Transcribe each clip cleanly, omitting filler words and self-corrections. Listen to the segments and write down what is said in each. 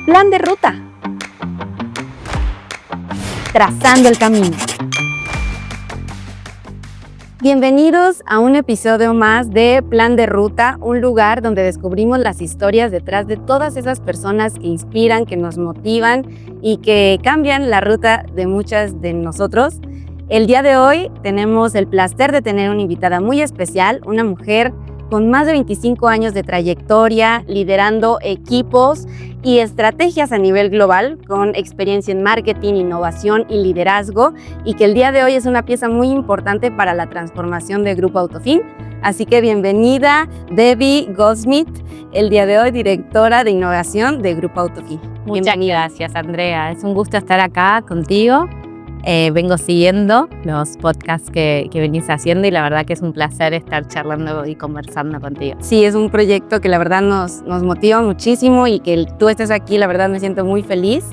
Plan de ruta. Trazando el camino. Bienvenidos a un episodio más de Plan de Ruta, un lugar donde descubrimos las historias detrás de todas esas personas que inspiran, que nos motivan y que cambian la ruta de muchas de nosotros. El día de hoy tenemos el placer de tener una invitada muy especial, una mujer con más de 25 años de trayectoria, liderando equipos y estrategias a nivel global, con experiencia en marketing, innovación y liderazgo, y que el día de hoy es una pieza muy importante para la transformación de Grupo Autofin. Así que bienvenida, Debbie Goldsmith, el día de hoy directora de innovación de Grupo Autofin. Muchas gracias, Andrea. Es un gusto estar acá contigo. Vengo siguiendo los podcasts que venís haciendo y la verdad que es un placer estar charlando y conversando contigo. Sí, es un proyecto que la verdad nos motiva muchísimo y que tú estés aquí, la verdad me siento muy feliz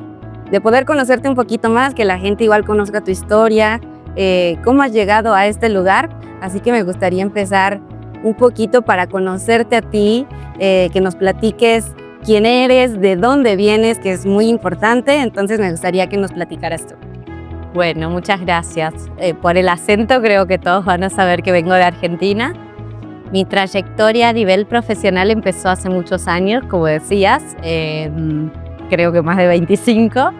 de poder conocerte un poquito más, que la gente igual conozca tu historia, cómo has llegado a este lugar. Así que me gustaría empezar un poquito para conocerte a ti, que nos platiques quién eres, de dónde vienes, que es muy importante. Entonces me gustaría que nos platicaras tú. Bueno, muchas gracias. Por el acento creo que todos van a saber que vengo de Argentina. Mi trayectoria a nivel profesional empezó hace muchos años, como decías, creo que más de 25.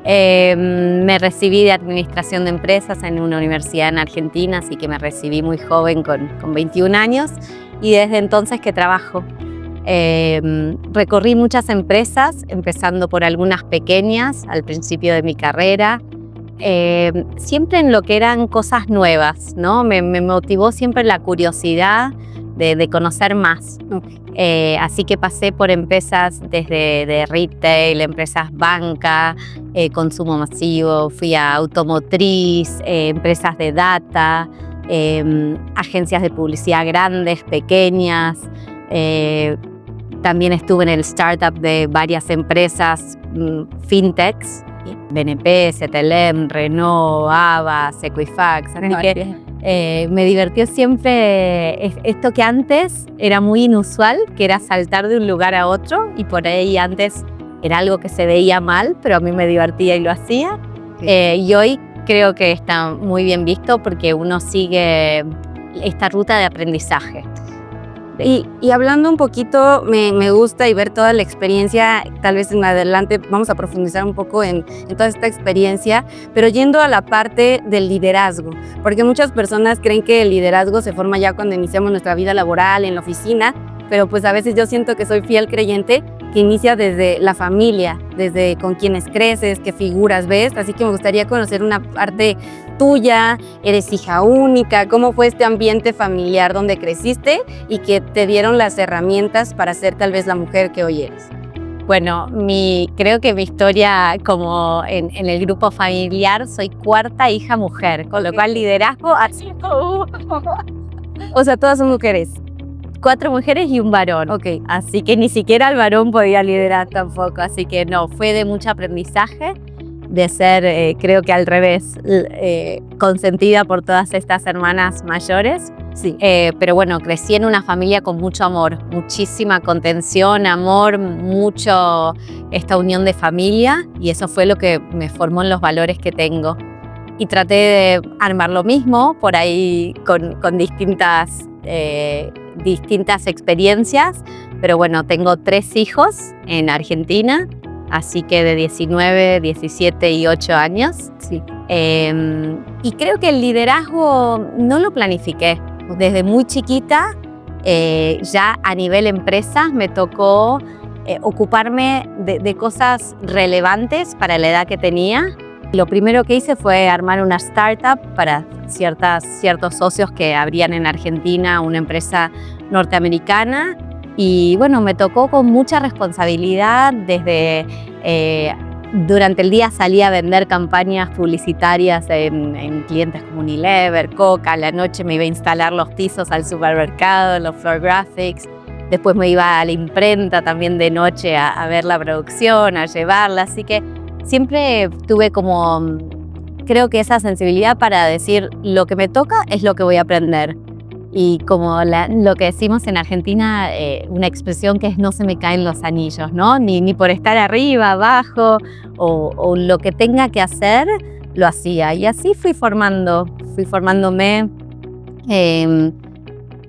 Me recibí de administración de empresas en una universidad en Argentina, así que me recibí muy joven con 21 años y desde entonces que trabajo. Recorrí muchas empresas, empezando por algunas pequeñas al principio de mi carrera. Siempre en lo que eran cosas nuevas, ¿no? Me motivó siempre la curiosidad de conocer más. Así que pasé por empresas desde de retail, empresas banca, consumo masivo, fui a automotriz, empresas de data, agencias de publicidad grandes, pequeñas. También estuve en el startup de varias empresas fintechs, BNP, CTLM, Renault, Ava, Equifax. Así que me divirtió siempre esto que antes era muy inusual, que era saltar de un lugar a otro, y por ahí antes era algo que se veía mal, pero a mí me divertía y lo hacía. Y hoy creo que está muy bien visto porque uno sigue esta ruta de aprendizaje. Y hablando un poquito, me gusta y ver toda la experiencia, tal vez en adelante vamos a profundizar un poco en toda esta experiencia, pero yendo a la parte del liderazgo, porque muchas personas creen que el liderazgo se forma ya cuando iniciamos nuestra vida laboral, en la oficina, pero pues a veces yo siento que soy fiel creyente que inicia desde la familia, desde con quienes creces, qué figuras ves, así que me gustaría conocer una parte tuya. Eres hija única, ¿cómo fue este ambiente familiar donde creciste y que te dieron las herramientas para ser tal vez la mujer que hoy eres? Bueno, creo que mi historia como en el grupo familiar, soy cuarta hija mujer, con lo cual liderazgo así. O sea, todas son mujeres. 4 mujeres y un varón. Así que ni siquiera el varón podía liderar tampoco. Así que no, fue de mucho aprendizaje, de ser, creo que al revés, consentida por todas estas hermanas mayores. Sí. Pero bueno, crecí en una familia con mucho amor, muchísima contención, amor, mucho esta unión de familia, y eso fue lo que me formó en los valores que tengo. Y traté de armar lo mismo por ahí con distintas experiencias, pero bueno, tengo 3 hijos en Argentina, así que de 19, 17 y 8 años. Sí. Y creo que el liderazgo no lo planifiqué. Desde muy chiquita, ya a nivel empresa, me tocó ocuparme de cosas relevantes para la edad que tenía. Lo primero que hice fue armar una startup para ciertos socios que abrían en Argentina, una empresa norteamericana. Y bueno, me tocó con mucha responsabilidad. Desde durante el día salía a vender campañas publicitarias en clientes como Unilever, Coca. A la noche me iba a instalar los pisos al supermercado, los floor graphics. Después me iba a la imprenta también de noche a ver la producción, a llevarla. Así que siempre tuve como, creo que esa sensibilidad para decir, lo que me toca es lo que voy a aprender. Y como lo que decimos en Argentina, una expresión que es no se me caen los anillos, ¿no? Ni por estar arriba, abajo o lo que tenga que hacer, lo hacía. Y así fui formándome,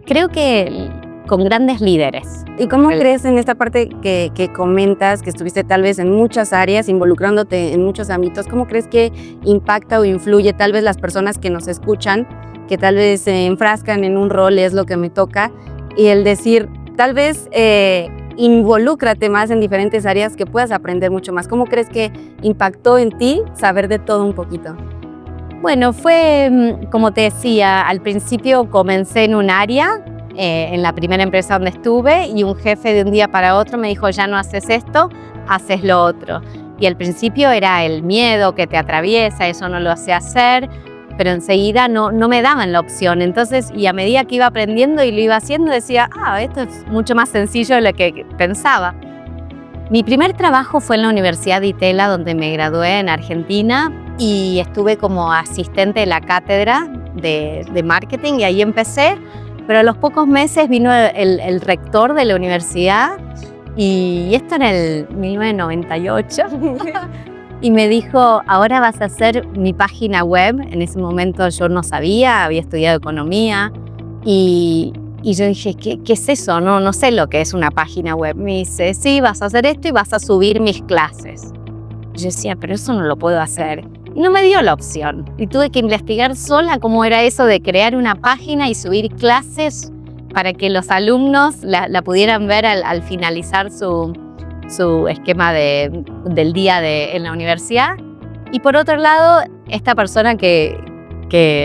creo que con grandes líderes. ¿Y cómo crees en esta parte que comentas, que estuviste tal vez en muchas áreas, involucrándote en muchos ámbitos? ¿Cómo crees que impacta o influye tal vez las personas que nos escuchan, que tal vez se enfrascan en un rol, es lo que me toca, y el decir, tal vez involúcrate más en diferentes áreas que puedas aprender mucho más? ¿Cómo crees que impactó en ti saber de todo un poquito? Bueno, fue, como te decía, al principio comencé en un área, en la primera empresa donde estuve, y un jefe de un día para otro me dijo, ya no haces esto, haces lo otro. Y al principio era el miedo que te atraviesa, eso no lo sé hacer, pero enseguida no me daban la opción. Entonces, y a medida que iba aprendiendo y lo iba haciendo, decía, esto es mucho más sencillo de lo que pensaba. Mi primer trabajo fue en la Universidad de Itela, donde me gradué en Argentina, y estuve como asistente de la cátedra de marketing, y ahí empecé. Pero a los pocos meses vino el rector de la universidad, y esto en el 1998, y me dijo, ahora vas a hacer mi página web. En ese momento yo no sabía, había estudiado economía, y yo dije, ¿qué es eso? No sé lo que es una página web. Me dice, sí, vas a hacer esto y vas a subir mis clases. Yo decía, pero eso no lo puedo hacer. Y no me dio la opción. Y tuve que investigar sola cómo era eso de crear una página y subir clases para que los alumnos la pudieran ver al finalizar su esquema del día en la universidad. Y por otro lado, esta persona que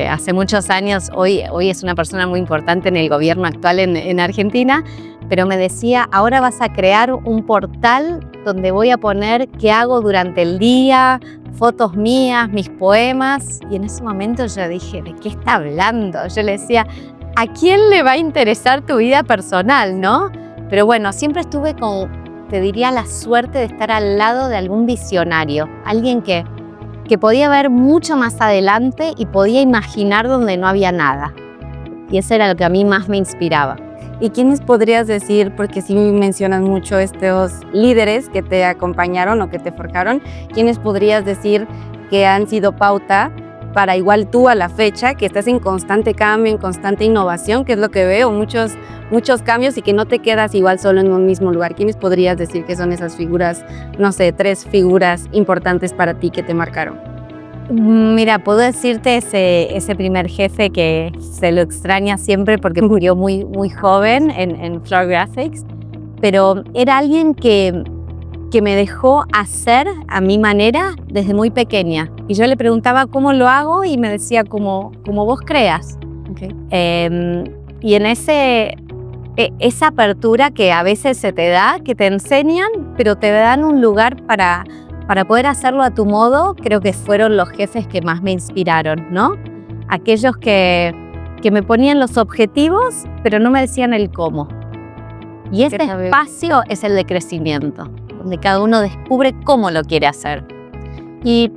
hace muchos años, hoy es una persona muy importante en el gobierno actual en Argentina, pero me decía, ahora vas a crear un portal donde voy a poner qué hago durante el día, fotos mías, mis poemas. Y en ese momento yo dije, ¿de qué está hablando? Yo le decía, ¿a quién le va a interesar tu vida personal, no? Pero bueno, siempre estuve con, te diría, la suerte de estar al lado de algún visionario, alguien que podía ver mucho más adelante y podía imaginar donde no había nada. Y eso era lo que a mí más me inspiraba. ¿Y quiénes podrías decir, porque sí mencionas mucho estos líderes que te acompañaron o que te forjaron, quiénes podrías decir que han sido pauta para igual tú a la fecha, que estás en constante cambio, en constante innovación, que es lo que veo, muchos cambios y que no te quedas igual solo en un mismo lugar? ¿Quiénes podrías decir que son esas figuras, no sé, 3 figuras importantes para ti que te marcaron? Mira, puedo decirte ese primer jefe que se lo extraña siempre porque murió muy joven en Floor Graphics, pero era alguien que me dejó hacer a mi manera desde muy pequeña. Y yo le preguntaba cómo lo hago y me decía como vos creas. Okay. Y en esa apertura que a veces se te da, que te enseñan, pero te dan un lugar para poder hacerlo a tu modo, creo que fueron los jefes que más me inspiraron, ¿no? Aquellos que me ponían los objetivos, pero no me decían el cómo. Y ese espacio es el de crecimiento, donde cada uno descubre cómo lo quiere hacer. Y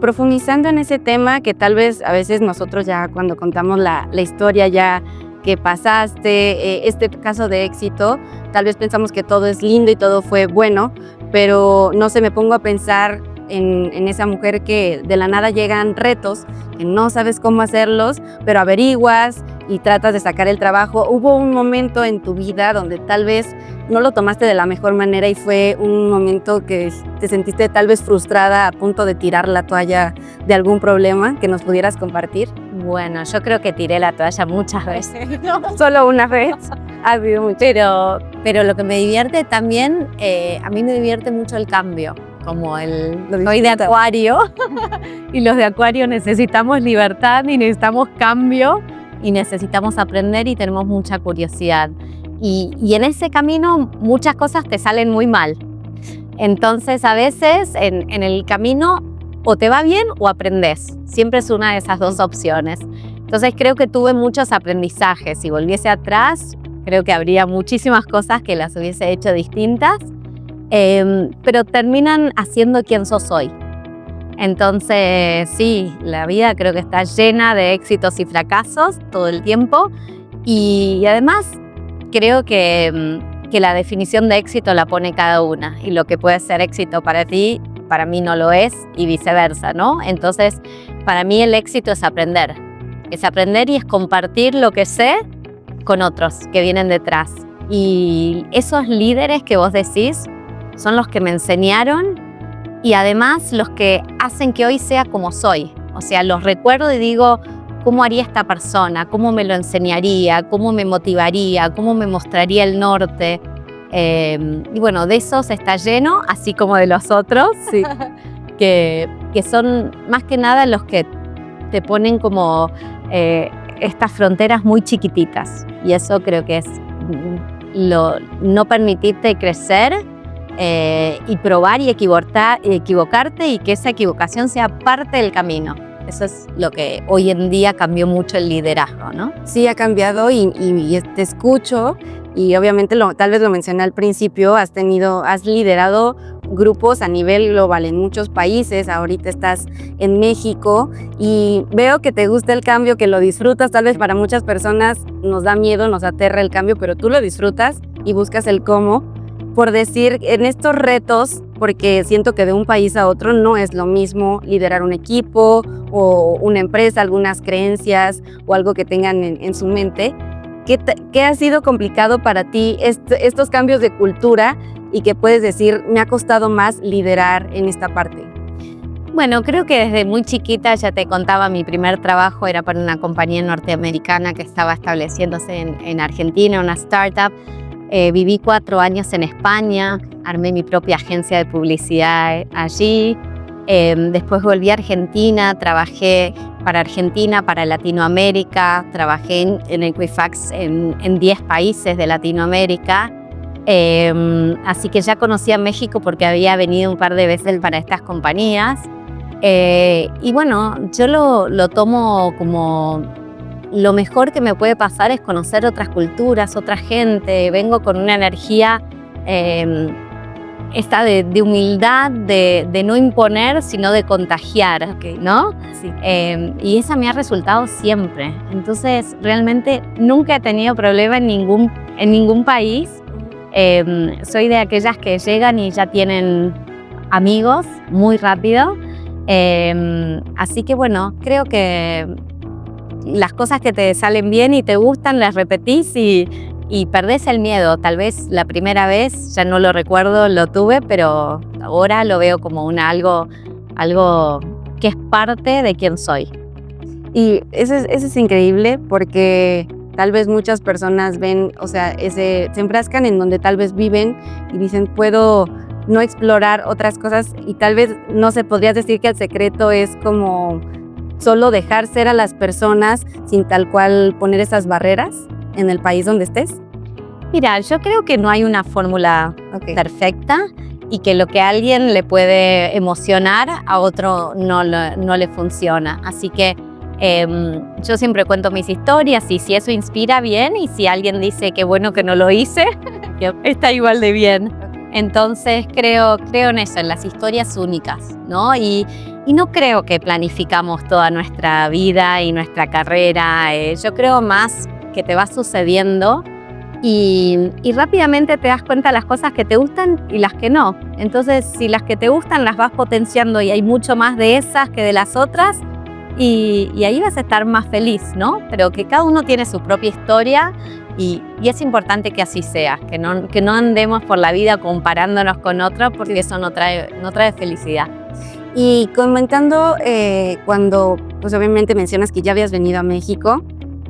profundizando en ese tema, que tal vez a veces nosotros ya cuando contamos la historia ya que pasaste, este caso de éxito, tal vez pensamos que todo es lindo y todo fue bueno, pero no sé, me pongo a pensar en esa mujer que de la nada llegan retos, que no sabes cómo hacerlos, pero averiguas y tratas de sacar el trabajo. ¿Hubo un momento en tu vida donde tal vez no lo tomaste de la mejor manera y fue un momento que te sentiste tal vez frustrada, a punto de tirar la toalla de algún problema que nos pudieras compartir? Bueno, yo creo que tiré la toalla muchas veces. Solo una vez. Ha habido mucho. Pero lo que me divierte también, a mí me divierte mucho el cambio. Como soy de Acuario y los de Acuario necesitamos libertad y necesitamos cambio y necesitamos aprender y tenemos mucha curiosidad. Y en ese camino muchas cosas te salen muy mal. Entonces a veces en el camino o te va bien o aprendes. Siempre es una de esas dos opciones. Entonces creo que tuve muchos aprendizajes. Si volviese atrás, creo que habría muchísimas cosas que las hubiese hecho distintas. Pero terminan haciendo quién sos hoy. Entonces, sí, la vida creo que está llena de éxitos y fracasos todo el tiempo, Y además creo que la definición de éxito la pone cada una, y lo que puede ser éxito para ti, para mí no lo es, y viceversa, ¿no? Entonces, para mí el éxito es aprender y es compartir lo que sé con otros que vienen detrás. Y esos líderes que vos decís son los que me enseñaron y además los que hacen que hoy sea como soy. O sea, los recuerdo y digo, ¿cómo haría esta persona? ¿Cómo me lo enseñaría? ¿Cómo me motivaría? ¿Cómo me mostraría el norte? Y bueno, de esos está lleno, así como de los otros, sí, que son más que nada los que te ponen como estas fronteras muy chiquititas. Y eso creo que es no permitirte crecer y probar y equivocarte, y que esa equivocación sea parte del camino. Eso es lo que hoy en día cambió mucho el liderazgo, ¿no? Sí, ha cambiado y te escucho, y obviamente tal vez lo mencioné al principio, has liderado grupos a nivel global en muchos países, ahorita estás en México y veo que te gusta el cambio, que lo disfrutas. Tal vez para muchas personas nos da miedo, nos aterra el cambio, pero tú lo disfrutas y buscas el cómo. Por decir, en estos retos, porque siento que de un país a otro no es lo mismo liderar un equipo o una empresa, algunas creencias o algo que tengan en su mente. ¿Qué ha sido complicado para ti estos cambios de cultura y que puedes decir, me ha costado más liderar en esta parte? Bueno, creo que desde muy chiquita, ya te contaba, mi primer trabajo era para una compañía norteamericana que estaba estableciéndose en Argentina, una startup. Viví 4 años en España, armé mi propia agencia de publicidad allí. Después volví a Argentina, trabajé para Argentina, para Latinoamérica, trabajé en Equifax en 10 países de Latinoamérica. Así que ya conocía México porque había venido un par de veces para estas compañías. Y bueno, yo lo tomo como lo mejor que me puede pasar es conocer otras culturas, otra gente. Vengo con una energía esta de humildad, de no imponer, sino de contagiar, ¿no? Sí. Y esa me ha resultado siempre. Entonces, realmente nunca he tenido problema en ningún país. Soy de aquellas que llegan y ya tienen amigos muy rápido. Así que bueno, creo que las cosas que te salen bien y te gustan las repetís y perdés el miedo. Tal vez la primera vez, ya no lo recuerdo, lo tuve, pero ahora lo veo como algo que es parte de quién soy. Y eso es increíble porque tal vez muchas personas ven, o sea, se enfrascan en donde tal vez viven y dicen, puedo no explorar otras cosas, y tal vez, no sé, podrías decir que el secreto es como solo dejar ser a las personas sin tal cual poner esas barreras en el país donde estés. Mira, yo creo que no hay una fórmula perfecta, y que lo que a alguien le puede emocionar, a otro no le funciona. Así que yo siempre cuento mis historias, y si eso inspira, bien, y si alguien dice que bueno que no lo hice, está igual de bien. Entonces creo en eso, en las historias únicas, ¿no? Y no creo que planificamos toda nuestra vida y nuestra carrera. Yo creo más que te va sucediendo y rápidamente te das cuenta de las cosas que te gustan y las que no. Entonces, si las que te gustan las vas potenciando y hay mucho más de esas que de las otras, y ahí vas a estar más feliz, ¿no? Pero que cada uno tiene su propia historia. Y es importante que así sea, que no andemos por la vida comparándonos con otros, porque eso no trae felicidad. Y comentando, cuando pues obviamente mencionas que ya habías venido a México,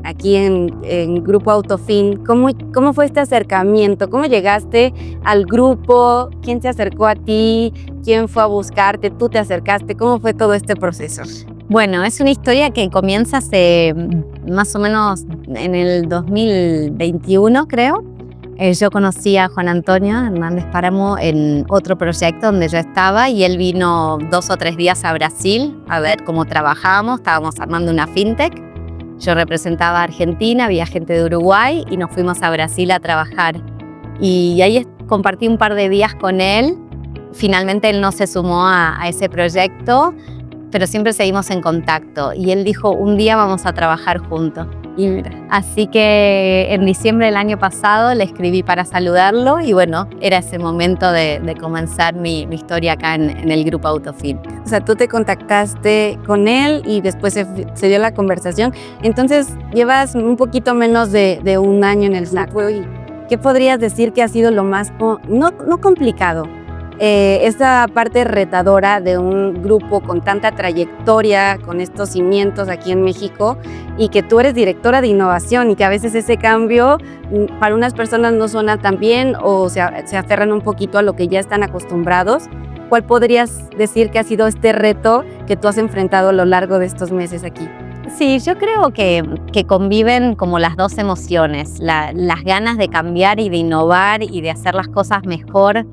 aquí en Grupo Autofin, ¿cómo fue este acercamiento? ¿Cómo llegaste al grupo? ¿Quién se acercó a ti? ¿Quién fue a buscarte? ¿Tú te acercaste? ¿Cómo fue todo este proceso? Bueno, es una historia que comienza hace más o menos en el 2021, creo. Yo conocí a Juan Antonio Hernández Páramo en otro proyecto donde yo estaba, y él vino 2 o 3 días a Brasil a ver cómo trabajábamos. Estábamos armando una fintech. Yo representaba a Argentina, había gente de Uruguay, y nos fuimos a Brasil a trabajar. Y ahí compartí un par de días con él. Finalmente él no se sumó a ese proyecto, pero siempre seguimos en contacto. Y él dijo, un día vamos a trabajar juntos. Y mira, Así que en diciembre del año pasado le escribí para saludarlo y bueno, era ese momento de comenzar mi historia acá en el grupo Autofin. o sea, tú te contactaste con él y después se dio la conversación. Entonces, llevas un poquito menos de un año en el grupo. ¿Y qué podrías decir que ha sido lo más, no complicado, esta parte retadora de un grupo con tanta trayectoria, con estos cimientos aquí en México, y que tú eres directora de innovación y que a veces ese cambio para unas personas no suena tan bien o se aferran un poquito a lo que ya están acostumbrados? ¿Cuál podrías decir que ha sido este reto que tú has enfrentado a lo largo de estos meses aquí? Sí, yo creo que conviven como las dos emociones, las ganas de cambiar y de innovar y de hacer las cosas mejor,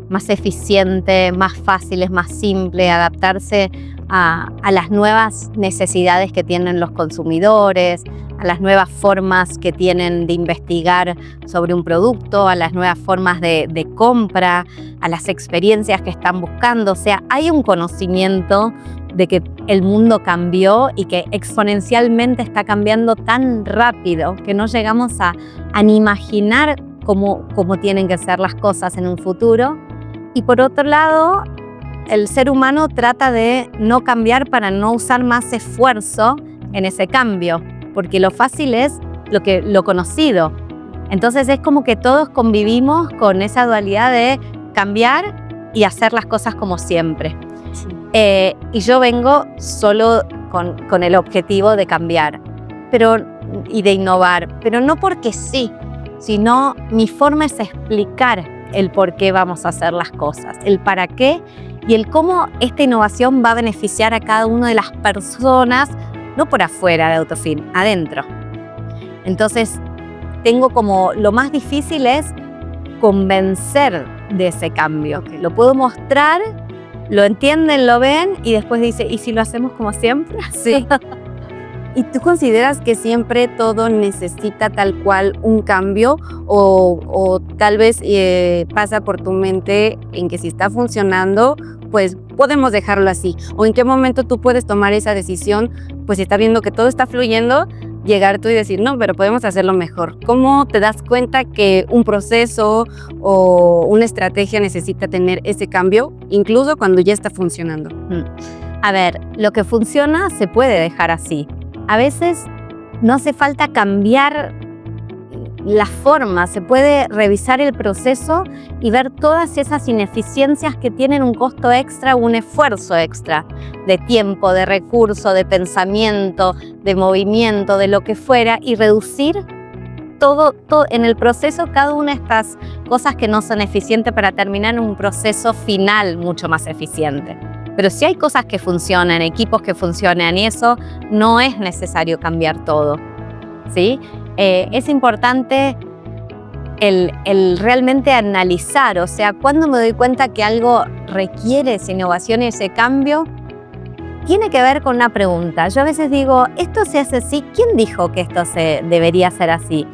más eficiente, más fáciles, más simple, adaptarse a las nuevas necesidades que tienen los consumidores, a las nuevas formas que tienen de investigar sobre un producto, a las nuevas formas de compra, a las experiencias que están buscando. O sea, hay un conocimiento de que el mundo cambió y que exponencialmente está cambiando tan rápido que no llegamos a ni imaginar cómo tienen que ser las cosas en un futuro. Y por otro lado, el ser humano trata de no cambiar para no usar más esfuerzo en ese cambio, porque lo fácil es lo conocido. Entonces es como que todos convivimos con esa dualidad de cambiar y hacer las cosas como siempre. Sí. Y yo vengo solo con el objetivo de cambiar y de innovar, pero no porque sí, sino mi forma es explicar el por qué vamos a hacer las cosas, el para qué y el cómo esta innovación va a beneficiar a cada una de las personas, no por afuera de Autofin, adentro. Entonces, tengo como lo más difícil es convencer de ese cambio. Lo puedo mostrar, lo entienden, lo ven y después dice, ¿y si lo hacemos como siempre? Sí. ¿Y tú consideras que siempre todo necesita tal cual un cambio o tal vez pasa por tu mente en que si está funcionando, pues podemos dejarlo así? ¿O en qué momento tú puedes tomar esa decisión, pues si está viendo que todo está fluyendo, llegar tú y decir, no, pero podemos hacerlo mejor? ¿Cómo te das cuenta que un proceso o una estrategia necesita tener ese cambio, incluso cuando ya está funcionando? A ver, lo que funciona se puede dejar así. A veces no hace falta cambiar la forma, se puede revisar el proceso y ver todas esas ineficiencias que tienen un costo extra, un esfuerzo extra de tiempo, de recurso, de pensamiento, de movimiento, de lo que fuera y reducir todo en el proceso cada una de estas cosas que no son eficientes para terminar un proceso final mucho más eficiente. Pero si hay cosas que funcionan, equipos que funcionan y eso, no es necesario cambiar todo, ¿sí? Es importante el realmente analizar, o sea, cuando me doy cuenta que algo requiere esa innovación y ese cambio, tiene que ver con una pregunta. Yo a veces digo, ¿esto se hace así? ¿Quién dijo que esto se debería hacer así?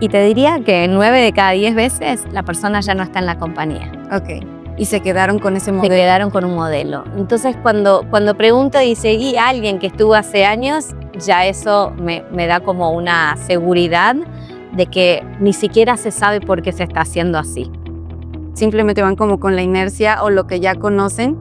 Y te diría que 9 de cada 10 veces la persona ya no está en la compañía. Ok. Y se quedaron con ese modelo. Se quedaron con un modelo. Entonces, cuando pregunto y seguí a alguien que estuvo hace años, ya eso me da como una seguridad de que ni siquiera se sabe por qué se está haciendo así. Simplemente van como con la inercia o lo que ya conocen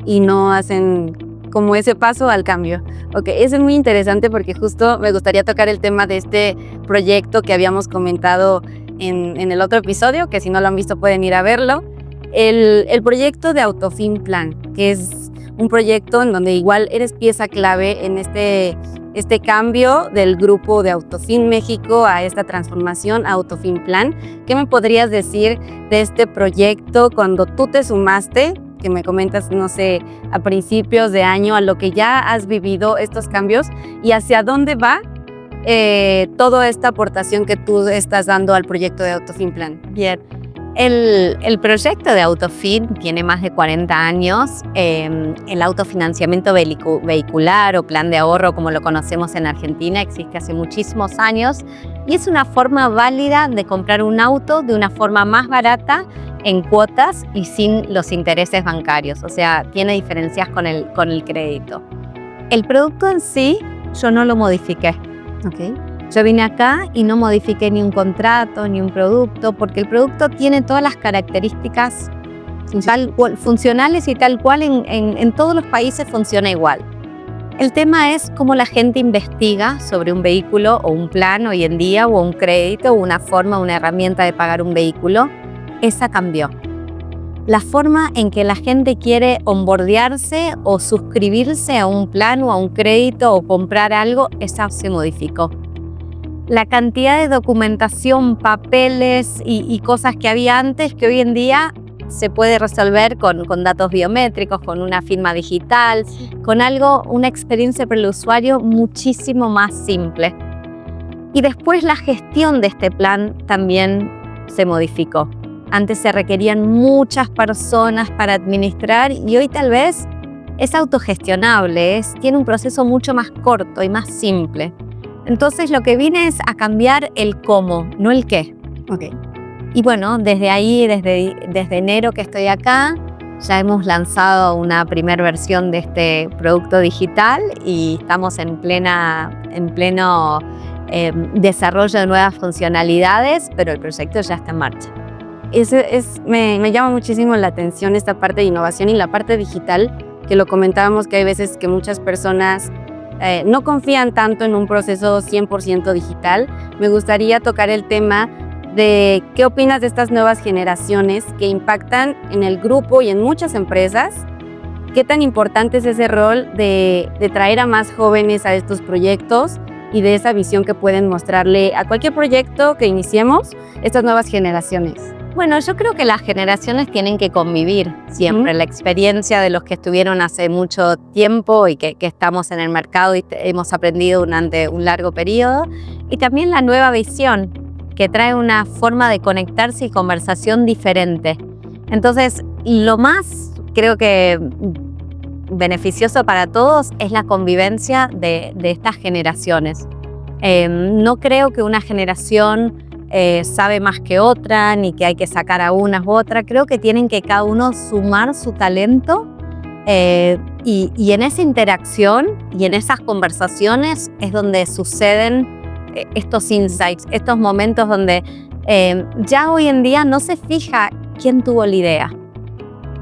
y no hacen como ese paso al cambio. Ok, eso es muy interesante porque justo me gustaría tocar el tema de este proyecto que habíamos comentado en el otro episodio, que si no lo han visto pueden ir a verlo. El proyecto de Autofin Plan, que es un proyecto en donde igual eres pieza clave en este cambio del grupo de Autofin México a esta transformación a Autofin Plan. ¿Qué me podrías decir de este proyecto cuando tú te sumaste, que me comentas, no sé, a principios de año, a lo que ya has vivido estos cambios y hacia dónde va toda esta aportación que tú estás dando al proyecto de Autofin Plan? Bien. El proyecto de Autofin tiene más de 40 años. El autofinanciamiento vehicular o plan de ahorro, como lo conocemos en Argentina, existe hace muchísimos años y es una forma válida de comprar un auto de una forma más barata en cuotas y sin los intereses bancarios. O sea, tiene diferencias con el crédito. El producto en sí yo no lo modifiqué. Okay. Yo vine acá y no modifiqué ni un contrato, ni un producto, porque el producto tiene todas las características funcionales y tal cual en todos los países funciona igual. El tema es cómo la gente investiga sobre un vehículo o un plan hoy en día, o un crédito, o una forma, una herramienta de pagar un vehículo. Esa cambió. La forma en que la gente quiere onboardearse o suscribirse a un plan o a un crédito o comprar algo, esa se modificó. La cantidad de documentación, papeles y cosas que había antes, que hoy en día se puede resolver con datos biométricos, con una firma digital, con algo, una experiencia para el usuario muchísimo más simple. Y después la gestión de este plan también se modificó. Antes se requerían muchas personas para administrar y hoy tal vez es autogestionable, tiene un proceso mucho más corto y más simple. Entonces lo que vine es a cambiar el cómo, no el qué. Okay. Y bueno, desde ahí, desde enero que estoy acá, ya hemos lanzado una primera versión de este producto digital y estamos en pleno desarrollo de nuevas funcionalidades, pero el proyecto ya está en marcha. Me llama muchísimo la atención esta parte de innovación y la parte digital, que lo comentábamos, que hay veces que muchas personas no confían tanto en un proceso 100% digital. Me gustaría tocar el tema de qué opinas de estas nuevas generaciones que impactan en el grupo y en muchas empresas. ¿Qué tan importante es ese rol de traer a más jóvenes a estos proyectos y de esa visión que pueden mostrarle a cualquier proyecto que iniciemos estas nuevas generaciones? Bueno, yo creo que las generaciones tienen que convivir siempre. La experiencia de los que estuvieron hace mucho tiempo y que estamos en el mercado y hemos aprendido durante un largo periodo, y también la nueva visión que trae una forma de conectarse y conversación diferente. Entonces, lo más, creo que beneficioso para todos es la convivencia de estas generaciones. No creo que una generación sabe más que otra, ni que hay que sacar a unas u otras. Creo que tienen que cada uno sumar su talento y en esa interacción y en esas conversaciones es donde suceden estos insights, estos momentos donde ya hoy en día no se fija quién tuvo la idea.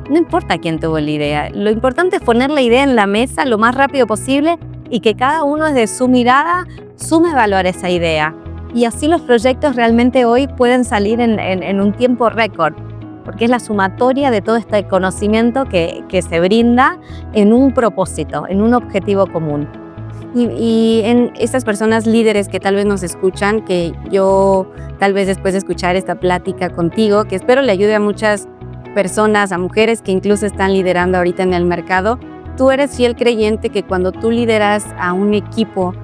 No importa quién tuvo la idea, lo importante es poner la idea en la mesa lo más rápido posible y que cada uno desde su mirada sume valor a esa idea. Y así los proyectos realmente hoy pueden salir en un tiempo récord, porque es la sumatoria de todo este conocimiento que se brinda en un propósito, en un objetivo común. Y en estas personas líderes que tal vez nos escuchan, que yo tal vez después de escuchar esta plática contigo, que espero le ayude a muchas personas, a mujeres que incluso están liderando ahorita en el mercado, tú eres fiel creyente que cuando tú lideras a un equipo,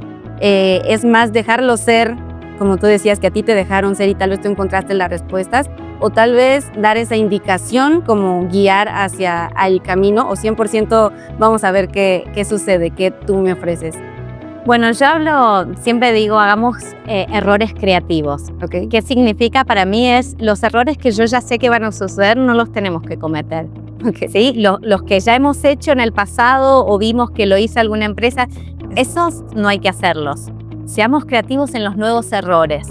es más dejarlo ser, como tú decías, que a ti te dejaron ser y tal vez tú encontraste las respuestas, o tal vez dar esa indicación como guiar hacia el camino, o 100% vamos a ver qué sucede, qué tú me ofreces. Bueno, yo siempre digo, hagamos errores creativos. Okay. ¿Qué significa para mí? Es los errores que yo ya sé que van a suceder, no los tenemos que cometer. Okay. ¿Sí? Los que ya hemos hecho en el pasado o vimos que lo hizo alguna empresa, esos no hay que hacerlos. Seamos creativos en los nuevos errores.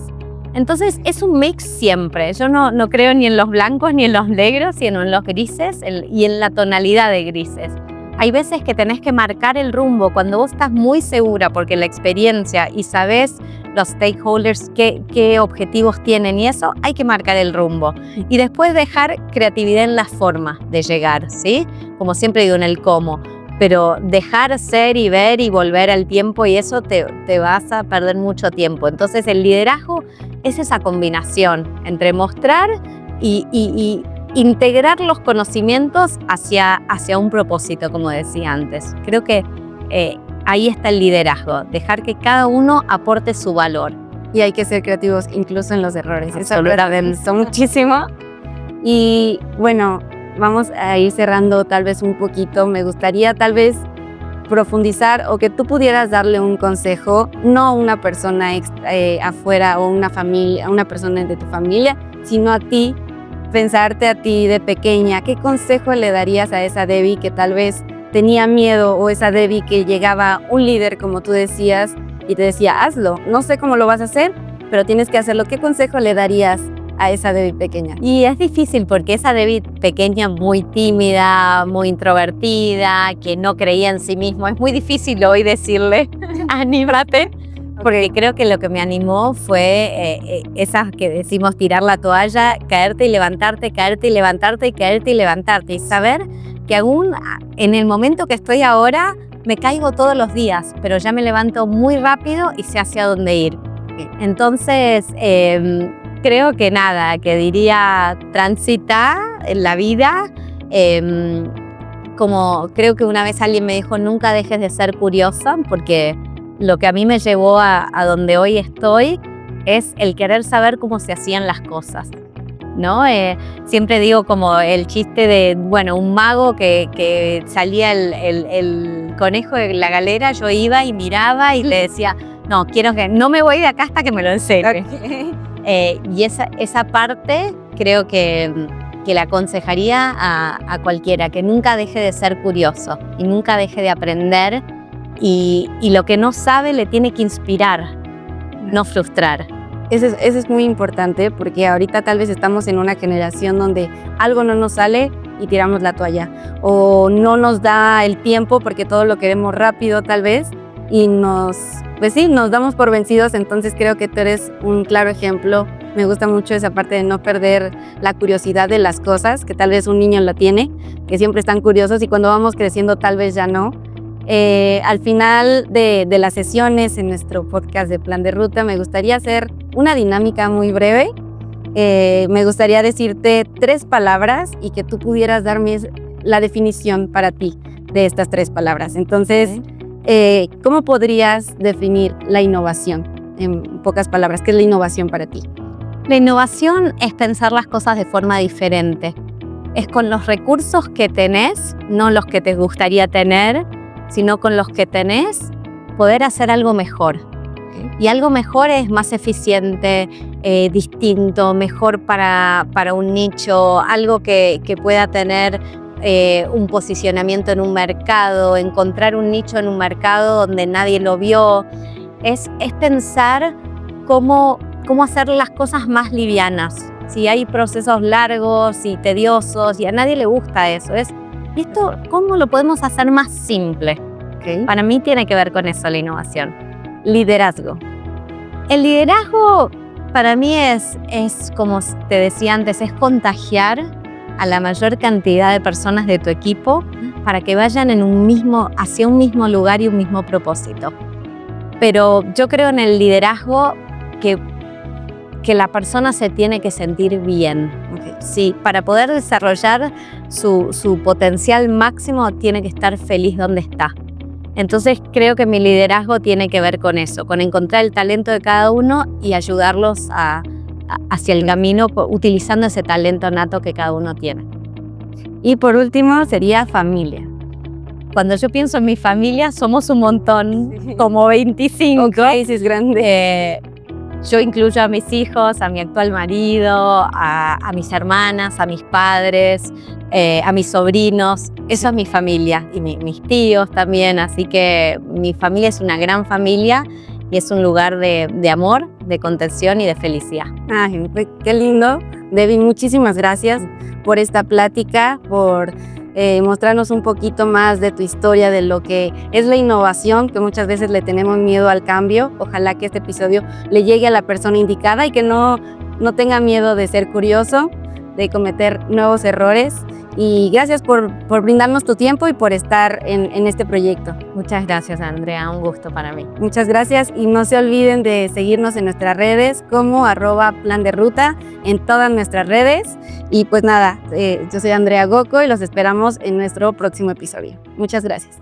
Entonces es un mix siempre. Yo no creo ni en los blancos ni en los negros, sino en los grises y en la tonalidad de grises. Hay veces que tenés que marcar el rumbo cuando vos estás muy segura porque la experiencia y sabés los stakeholders qué objetivos tienen y eso, hay que marcar el rumbo. Y después dejar creatividad en las formas de llegar, ¿sí? Como siempre digo, en el cómo. Pero dejar ser y ver y volver al tiempo y eso te vas a perder mucho tiempo. Entonces el liderazgo es esa combinación entre mostrar y integrar los conocimientos hacia un propósito, como decía antes. Creo que ahí está el liderazgo, dejar que cada uno aporte su valor. Y hay que ser creativos incluso en los errores. Eso Absolutamente. me gustó muchísimo. Y bueno, vamos a ir cerrando tal vez un poquito. Me gustaría tal vez profundizar o que tú pudieras darle un consejo, no a una persona afuera o una familia, a una persona de tu familia, sino a ti, pensarte a ti de pequeña. ¿Qué consejo le darías a esa Debbie que tal vez tenía miedo o esa Debbie que llegaba un líder, como tú decías, y te decía, hazlo, no sé cómo lo vas a hacer, pero tienes que hacerlo. ¿Qué consejo le darías a esa Debbie pequeña? Y es difícil porque esa Debbie pequeña, muy tímida, muy introvertida, que no creía en sí mismo, es muy difícil hoy decirle, anímate, porque creo que lo que me animó fue esas que decimos tirar la toalla, caerte y levantarte, caerte y levantarte y caerte y levantarte, y saber que aún en el momento que estoy ahora me caigo todos los días, pero ya me levanto muy rápido y sé hacia dónde ir. Entonces, creo que nada, que diría transita en la vida, como creo que una vez alguien me dijo, nunca dejes de ser curiosa, porque lo que a mí me llevó a donde hoy estoy es el querer saber cómo se hacían las cosas, ¿no? Siempre digo como el chiste de, bueno, un mago que salía el conejo de la galera, yo iba y miraba y le decía, no, quiero que no me voy de acá hasta que me lo enseñe. Okay. Y esa parte creo que le aconsejaría a cualquiera, que nunca deje de ser curioso y nunca deje de aprender, y lo que no sabe le tiene que inspirar, no frustrar. Eso es muy importante, porque ahorita tal vez estamos en una generación donde algo no nos sale y tiramos la toalla, o no nos da el tiempo porque todo lo queremos rápido tal vez, y nos damos por vencidos. Entonces creo que tú eres un claro ejemplo. Me gusta mucho esa parte de no perder la curiosidad de las cosas, que tal vez un niño la tiene, que siempre están curiosos, y cuando vamos creciendo tal vez ya no. Al final de las sesiones en nuestro podcast de Plan de Ruta, me gustaría hacer una dinámica muy breve. Me gustaría decirte 3 palabras y que tú pudieras darme la definición para ti de estas 3 palabras. Entonces, ¿cómo podrías definir la innovación? En pocas palabras, ¿qué es la innovación para ti? La innovación es pensar las cosas de forma diferente. Es con los recursos que tenés, no los que te gustaría tener, sino con los que tenés, poder hacer algo mejor. Y algo mejor es más eficiente, distinto, mejor para un nicho, algo que pueda tener un posicionamiento en un mercado, encontrar un nicho en un mercado donde nadie lo vio. Es pensar cómo hacer las cosas más livianas. Si hay procesos largos y tediosos y a nadie le gusta eso, ¿esto cómo lo podemos hacer más simple? Okay. Para mí tiene que ver con eso la innovación. Liderazgo. El liderazgo para mí es como te decía antes, es contagiar a la mayor cantidad de personas de tu equipo para que vayan hacia un mismo lugar y un mismo propósito. Pero yo creo en el liderazgo que la persona se tiene que sentir bien. Okay. Sí, para poder desarrollar su potencial máximo tiene que estar feliz donde está. Entonces creo que mi liderazgo tiene que ver con eso, con encontrar el talento de cada uno y ayudarlos hacia el camino utilizando ese talento nato que cada uno tiene. Y por último sería familia. Cuando yo pienso en mi familia somos un montón, sí. Como 25. Okay, sí es grande. Yo incluyo a mis hijos, a mi actual marido, a mis hermanas, a mis padres, a mis sobrinos. Eso es mi familia, y mis tíos también. Así que mi familia es una gran familia y es un lugar de amor, de contención y de felicidad. Ay, qué lindo. Debbie, muchísimas gracias por esta plática, por mostrarnos un poquito más de tu historia, de lo que es la innovación, que muchas veces le tenemos miedo al cambio. Ojalá que este episodio le llegue a la persona indicada y que no tenga miedo de ser curioso, de cometer nuevos errores. Y gracias por brindarnos tu tiempo y por estar en este proyecto. Muchas gracias, Andrea, un gusto para mí. Muchas gracias, y no se olviden de seguirnos en nuestras redes como @plan de ruta en todas nuestras redes. Y pues nada, yo soy Andrea Gocco y los esperamos en nuestro próximo episodio. Muchas gracias.